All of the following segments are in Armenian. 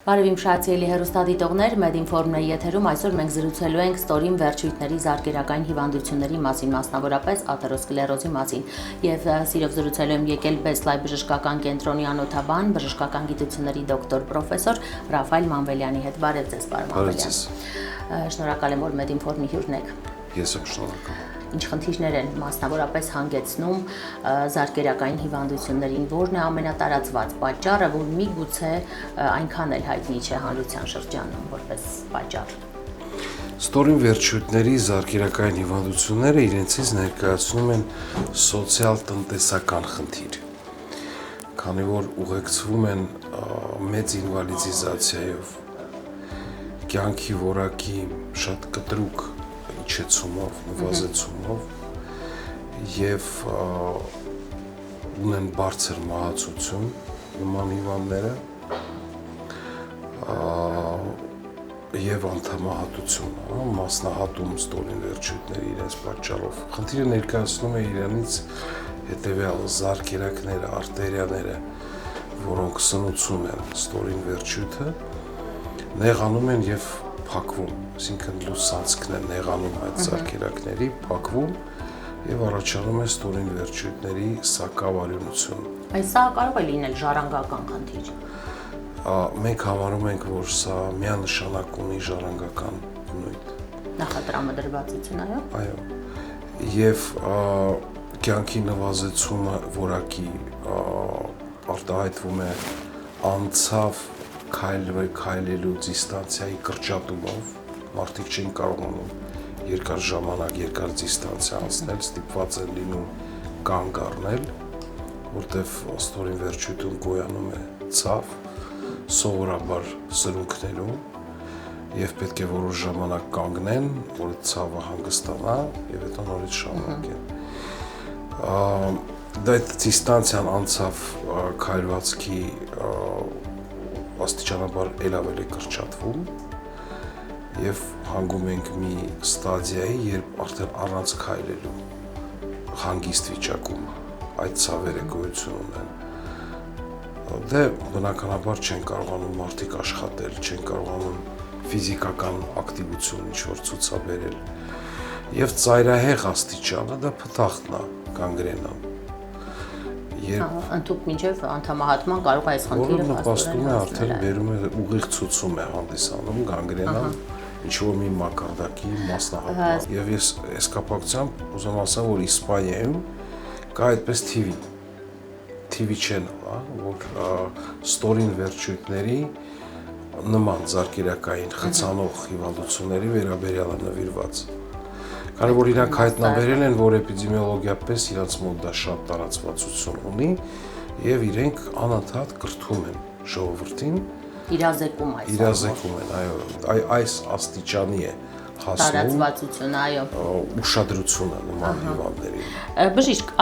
Բարև իմ շահացիելի հեռուստադիտողներ, Մեդինֆորմն է եթերում, այսօր մենք զրուցելու ենք ստորին վերջույթների զարկերակային հիվանդությունների մասին, մասնավորապես աթերոսկլերոզի մասին, եւ սիրով զրուցելու եմ եկել Best-Life բժշկական կենտրոնի անօթաբան, բժշկական գիտությունների դոկտոր պրոֆեսոր Ռաֆայել Մանվելյանի հետ։ Բարև ձեզ, պարոն Մանվելյան։ Շնորհակալ եմ, որ Մեդինֆորմի հյուրն եք։ Ես եմ շնորհակալ։ Ինչ խնդիրներ են մասնավորապես հանգեցնում զարկերակային հիվանդություններին, որն է ամենատարածված պատճառը, որ միգուցե այնքան էլ հայտնի չէ հանրության շրջանում որպես պատճառ։ Ստորին վերջույթների զարկերակային հիվանդությունները իրենցից ներկայացնում են սոցիալ-տնտեսական խնդիր, քանի որ ուղեկցվում են մեծ ինվալիդիզացիայով, կյանքի որակի շատ կտրուկ իջեցումով, նվազեցումով եւ ունեն բարձր մահացություն նման հիվանդները եւ անդամահատություն, մասնահատում ստորին վերջույթների իրենց պատճառով։ Խնդիրը ներկայացնում է իրանից հետեւյալը՝ զարկերակները, արտերիաները, որոնք սնուցում են ստորին վերջույթը, նեղանում են եւ փակվում, այսինքն լուսանցքն է նեղանում այդ զարկերակների, փակվում եւ առաջանում է ստորին վերջույթների սակավարյունություն։ Այս սա կարող է լինել ժառանգական խնդիր։ Մենք համարում ենք, որ սա միանշանակ ունի ժառանգական բնույթ։ Նախատրամադրվածություն, այո։ Այո։ Եվ կյանքի նվազեցումը որակի արտահայտվում է անցավ քայլելու դիստանցիայի կրճատումով, մարդիկ չեն կարողանում երկար ժամանակ, երկար դիստանցիա անցնել, ստիպված են լինում կանգ առնել, որտեղ ստորին վերջույթում գոյանում է ցավ, սովորաբար սրունքներում, եւ պետք է որոշ ժամանակ կանգնեն, որ ցավը հանգստանա եւ հետո նորից շարունակեն։ Դա դիստանցիան անցավ քայլվածքի աստիճանաբար ելավել է կրճատվում եւ հանգում ենք մի ստադիայի, երբ արդեն առանց քայլելու հանգիստ վիճակում այդ ցավերը գոյություն ունեն։ Դե բնականաբար չեն կարողանում մարդիկ աշխատել, չեն կարողանում ֆիզիկական ակտիվություն ինչ-որ ցուցաբերել եւ ծայրահեղ աստիճանը դա փթախն է, գանգրենան։ Ընդհանուր մինչև անդամահատման կարող է այս խնդիրը նպաստում է արդեն բերում է ուղիղ ցուցում է հանդիսանում գանգրենան, ինչ որ մի մակարդակի մասնահատման։ Եվ ես այս կապակցությամբ ուզում ասեմ, որ Իսպանիայում կա այդպես TV channel, որ ստորին վերջույթների նման զարկերակային խցանող հիվանդությունների վերաբերյալ է նվիրված։ Քանի որ իրանք հայտնաբերել են, որ էպիդեմիոլոգիապես իրաց մոտ դա շատ տարածվածություն ունի եւ իրենք անընդհատ կրթում են ժողովրդին, իրազեկում են, այո, այս աստիճանի է հասնում տարածվածությունը, այո, ուշադրությունը նման հիվանդներին։ Բժիշկ,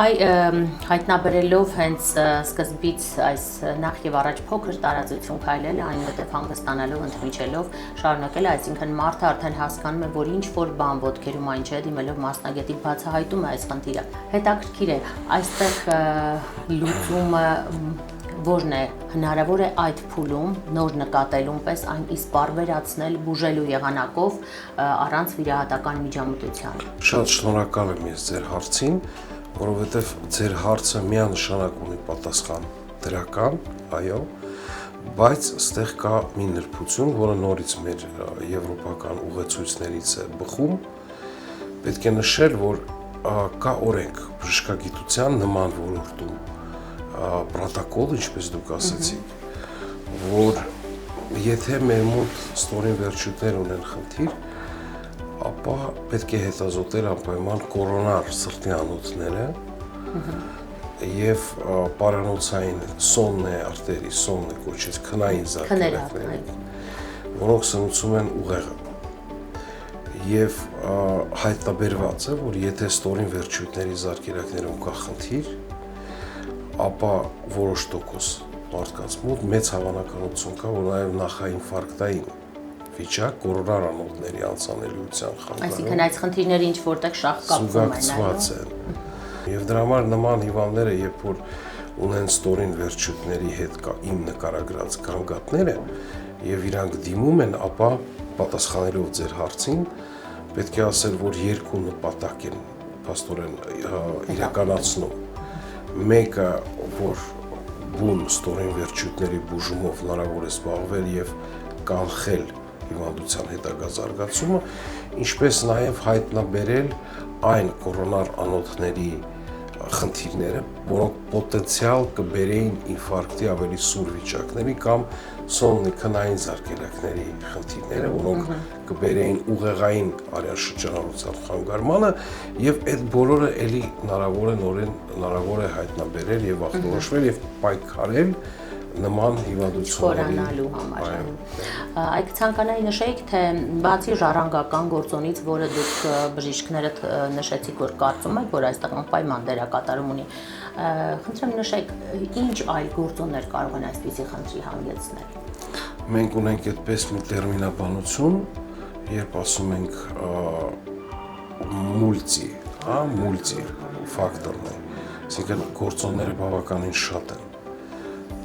հայտնաբերելով հենց սկզբից այս նախ եւ առաջ փոքր տարածություն քայլելը, այնուհետեւ հանգստանալով, ընդմիջելով, շարունակել, այսինքն մարդը արդեն հասկանում է, որ ինչ որ բան ոտքերում այն չէ, դիմելով մասնագետի բացահայտում է այս խնդիրը։ Հետաքրքիր է, այստեղ լուծումը որն է, հնարավոր է այդ փուլում նոր նկատելուն պես այն իսպառվերացնել բուժելու եղանակով առանց վիրահատական միջամտության։ Շատ շնորհակալ եմ ես ձեր հարցին, որովհետև ձեր հարցը միանշանակ ունի պատասխան դրական, այո, բայց ստեղ կա մի նրբություն, որը նորից մեր եվրոպական ուղեցույցներից է բխում։ Պետք է նշել, որ կա օրենք բժշկագիտության նման ոլորտում պրոտոկոլ, ինչպես դուք ասացիք, որ եթե մեր մոտ ստորին վերջույթներ ունեն խնդիր, ապա պետք է հետազոտել անպայման կորոնար սրտի անոթները եւ պարանոցային սոննե արտերի, սոննե կոչեց քնային զարկերակները, որոնք սնուցում են ուղեղը։ Եվ հայտնաբերված է, որ եթե ստորին վերջույթների զարկերակներում կա խնդիր, ապա որոշ տոկոս մարդկանց մոտ մեծ հավանականություն կա, որ նաև նախաինֆարկտային վիճակ կորոնար անոթների անցանելիության խանգարում։ Այսինքն այս խնդիրները ինչ որտեղ շահկապվում են, եւ դրա համար նման հիվանդները, երբ որ ունեն ստորին վերջույթների հետ իմ նկարագրած գանգատները, եւ իրանք դիմում են, ապա պատասխանելով ձեր հարցին, պետք է ասել, որ երկու նպատակ են փաստորեն իրականացնում։ Մեկը, որ բուն ստորին վերջույթների բուժումով հնարավոր է զբաղվել եւ կանխել հիվանդության հետագա զարգացումը, ինչպես նաեւ հայտնաբերել այն կորոնար անոթների խնդիրները, որոնք պոտենցիալ կբերեին ինֆարկտի ավելի սուր վիճակների կամ սոմնիքնային զարկերակների խնդիրները, որոնք կբերեին ուղեղային արյան շրջանառության խանգարմանը, եւ այդ բոլորը էլի հնարավոր է հայտնաբերել եւ ախտորոշվել եւ պայքարել նման հիվանդությունների խորանալու համար։ Այդ ցանկանայի նշեք, թե բացի ժառանգական գործոնից, որը դուք բժիշկներդ նշեցիք, որ կարծում եք, որ այստեղ անպայման դերակատարում ունի, խնդրեմ նշեք, ինչ այլ գործոններ կարող են այսպիսի խնդրի հանգեցնել։ Մենք ունենք այդպես մի տերմինաբանություն, երբ ասում ենք մուլտի ֆակտորն է, այսինքն գործոնները բավականին շատ են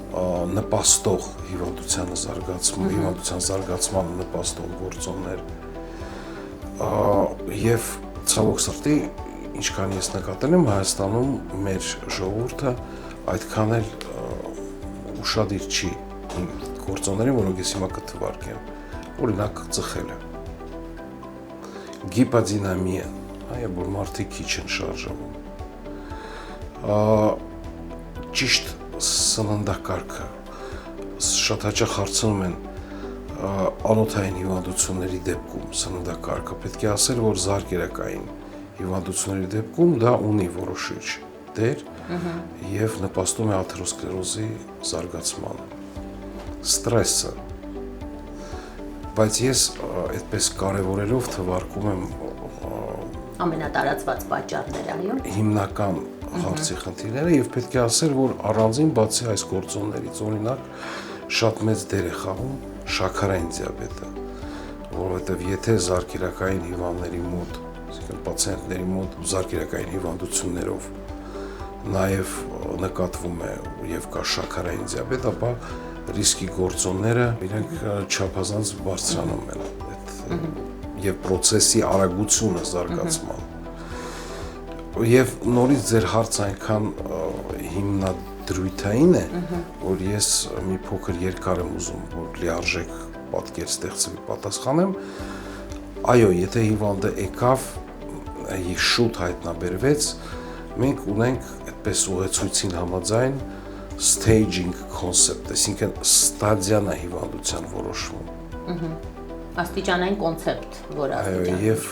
նպաստող հիվանդության զարգացման նպաստող գործոններ եւ ցավոք սրտի ինչքան ես նկատել եմ Հայաստանում մեր ժողովուրդը այդքան էլ ուշադիր չի գործոններին, որոնք ես հիմա կթվարկեմ, օրինակ ծխելը, գիպադինամիա, որ մարդիկ քիչ են շարժվում, ճիշտ սննդակարգը, շատ հաճախ հարցնում են անոթային հիվանդությունների դեպքում սննդակարգը, պետք է ասել, որ զարկերակային հիվանդությունների դեպքում դա ունի որոշիչ դեր եւ նպաստում է աթերոսկլերոզի զարգացմանը։ Ստրեսը, բայց ես այդպես կարևորելով թվարկում եմ ամենատարածված պատճառները, այո։ Հիմնական հարցի խնդիրները եւ պետք է ասել, որ առանձին բացի այս գործոններից, օրինակ, շատ մեծ դեր է խաղում շաքարային դիաբետը, որովհետեւ եթե զարկերակային հիվանդների մոտ, այսինքն պացիենտների մոտ զարկերակային հիվանդություններով նաեւ նկատվում է եւ կա շաքարային դիաբետ, ապա ռիսկի գործոնները իրենք չափազանց բարձրանում են եւ process-ի արագությունը զարգացման։ Եվ նորից ձեր հարցը այնքան հիմնադրույթային է, որ ես մի փոքր երկար եմ ուզում, որ լիարժեք պատկեր ստեղծվի պատասխանեմ։ Այո, եթե հիվանդը եկավ, շուտ հայտնաբերվեց, մենք ունենք այդպես ուղեցույցին համաձայն staging concept, այսինքն ստադիան է հիվանդության որոշվում։ Աստիճանային կոնցեպտ, որ եւ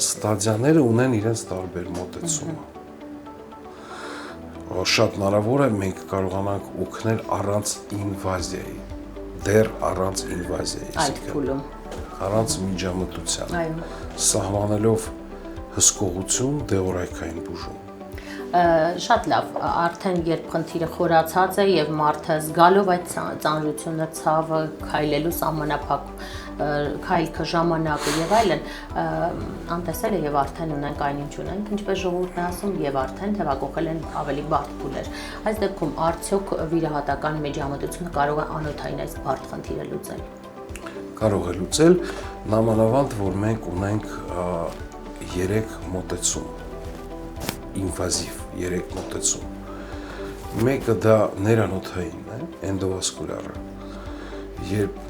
ստադիաները ունեն իրենց տարբեր մոտեցումը։ Շատ հնարավոր է մենք կարողանանք օգնել առանց ինվազիայի, դեռ առանց ինվազիայի, այդ փուլում, առանց միջամտության, այո, սահմանելով հսկողություն, դեորայքային բուժում։ Շատ լավ, արդեն երբ խնդիրը խորացած է եւ մարդը զգալով այդ ծանրությունը, ցավը, քայլելու սահմանափակ քայլքը, ժամանակը եւ այլն, անտեսել է եւ արդեն ունենք այնինչ ունենք, ինչպես ժողովուրդն է ասում, եւ արդեն թեւակողել են ավելի բարդ փուլեր։ Այս դեպքում արդյոք վիրահատական միջամտությունը կարող է անօթային այս բարդ խնդիրը լուծել։ Կարող է լուծել, նամանավանդ, որ մենք ունենք 3 մոտեցում, ինվազիվ 3 մոտեցում։ Մեկը դա ներանոթային է, էնդովասկուլյարը, երբ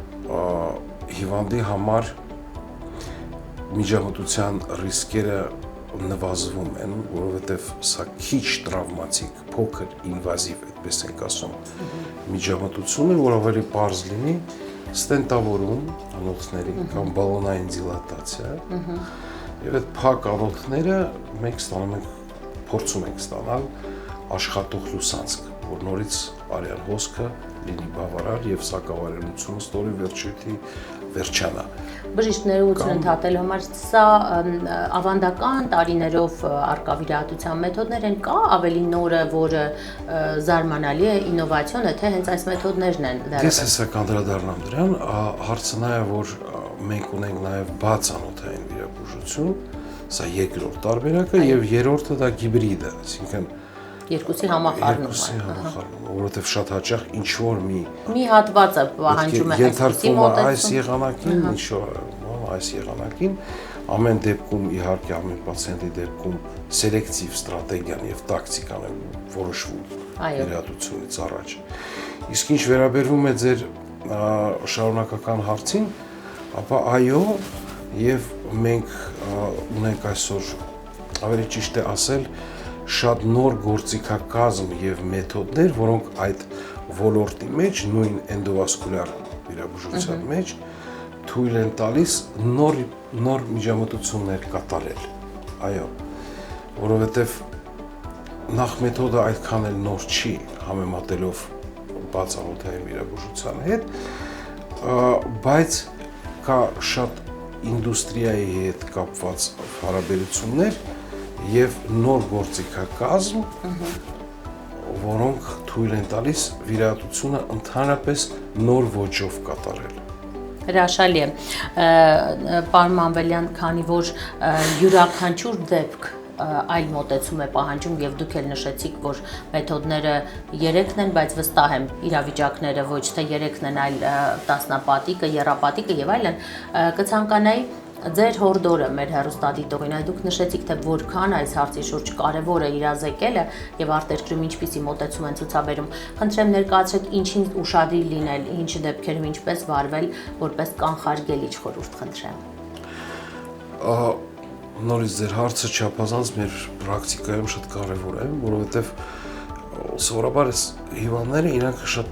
հիվանդի համար միջամտության ռիսկերը նվազվում են, որովհետև սա քիչ տրավմատիկ, փոքր ինվազիվ, այդպես ենք ասում, միջամտություն է, որ ավելի պարզ լինի, ստենտավորում անոթների կամ բալոնային դիլատացիա, եւ այդ փակ անոթները մենք ստանում ենք, փորձում ենք ստանալ աշխատող լուսանցք, որ նորից արյան հոսքը լինի բավարար եւ սակավարելությունը ստորի վերջույթի վերջանա։ Բժիշկները ուղղություն ընդհատելու համար սա ավանդական տարիներով արկա վիրահատության մեթոդներ են, կա ավելի նորը, որը զարմանալի է, ինովացիոն է, թե հենց այս մեթոդներն են դեռ։ Ես հեսա կանդրադառնամ դրան, հարցը նա է, որ մենք ունենք նաեւ բաց անոթային վիրաբուժություն, սա երկրորդ տարբերակը եւ երրորդը դա հիբրիդ է, այսինքն Երկուսի համախառնում որովհետև շատ հաճախ ինչ որ մի հատվածը պահանջում է այսպիսի այս եղանակին, այս եղանակին ամեն դեպքում իհարկե ամեն պացիենտի դեպքում սելեկտիվ ստրատեգիան եւ տակտիկան է որոշվում իրադությունից առաջ։ Իսկ ինչ վերաբերվում է ձեր շարունակական հարցին, ապա այո, եւ մենք ունենք այսօր ավելի ճիշտ է ասել շատ նոր գործիքակազմ եւ մեթոդներ, որոնք այդ ոլորտի մեջ նույն էնդովասկուլյար վիրաբուժության մեջ թույլ են տալիս նոր միջամտություններ կատարել։ Այո, որովհետեւ նախ մեթոդը այդքան էլ նոր չի համեմատելով բացահայտային վիրաբուժության հետ, բայց կա շատ ինդուստրիայի հետ կապված հարաբերություններ եւ նոր գործիքակազմ, որոնք թույլ են տալիս վիրահատությունը ընդհանրապես նոր ոճով կատարել։ Հրաշալի է, պարոն Մանվելյան, քանի որ յուրաքանչյուր դեպք այլ մոտեցում է պահանջում եւ դուք էլ նշեցիք, որ մեթոդները 3-ն են, բայց վստահ եմ իրավիճակները ոչ թե 3-ն են, այլ տասնապատիկը, եռապատիկը եւ այլն, կցանկանայի ձեր հորդորը մեր հեռուստադիտողին, այ դուք նշեցիք, թե որքան այս հարցի շուրջ կարևոր է իրազեկելը եւ արտերկրում ինչպիսի մոտեցում են ցուցաբերում։ Խնդրեմ ներկայացրեք ինչին ուշադիր լինել, ինչ դեպքերում ինչպես վարվել, որպես կանխարգելիչ խորհուրդ խնդրեմ։ Նորից ձեր հարցը չափազանց մեր պրակտիկայում շատ կարևոր է, որովհետեւ սովորաբար այս հիվանդները իրանք շատ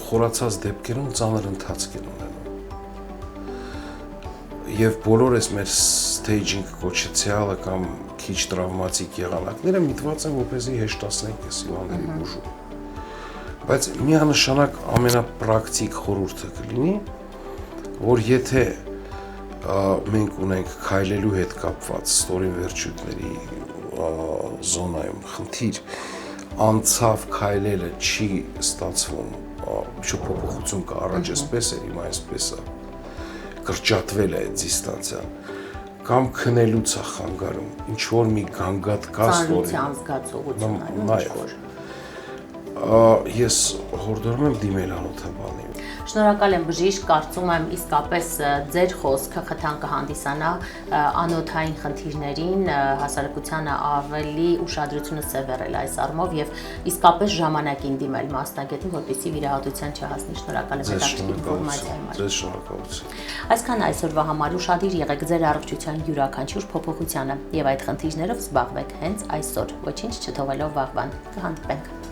խորացած դեպքերում ծանր ընթացք են ունենում։ Եվ բոլոր այս մեր staging կոչեցյալը կամ քիչ տրավմատիկ եղանակները միտված են որպեսզի հեշտացնենք այս հիվանդների բուժումը։ Բայց միանշանակ ամենապրակտիկ խորհուրդը կլինի, որ եթե մենք ունենք քայլելու հետ կապված ստորին վերջույթների զոնայում խնդիր, անցավ քայլելը չի ստացվում, փոփոխություն կա առաջ էսպես էր, հիմա այսպես է, կրճատվել է այդ դիստանցիան, կամ քնելուց է խանգարում, ինչ որ մի գանգատ կա ստորին զգացողություն, ես հորդորում եմ դիմել անօթաբանի։ Շնորհակալ եմ բժիշկ, կարծում եմ իսկապես ձեր խոսքը խթան կհանդիսանա անոթային խնդիրներին, հասարակությանը ավելի ուշադրությունը սևեռել այս առումով եւ իսկապես ժամանակին դիմել մասնագետին, որպեսզի վիրահատության չհասնի։ Շնորհակալ եմ հետաքրքիր ինֆորմացիայի համար։ Ձեզ շնորհակալություն։ Այսքան այսօրվա համար ուշադիր եղեք ձեր առողջության յուրաքանչյուր փոփոխությանը եւ այդ խնդիրներով զբաղվեք հենց այսօր, ոչինչ չթողելով վաղվան։ Կհանդիպենք։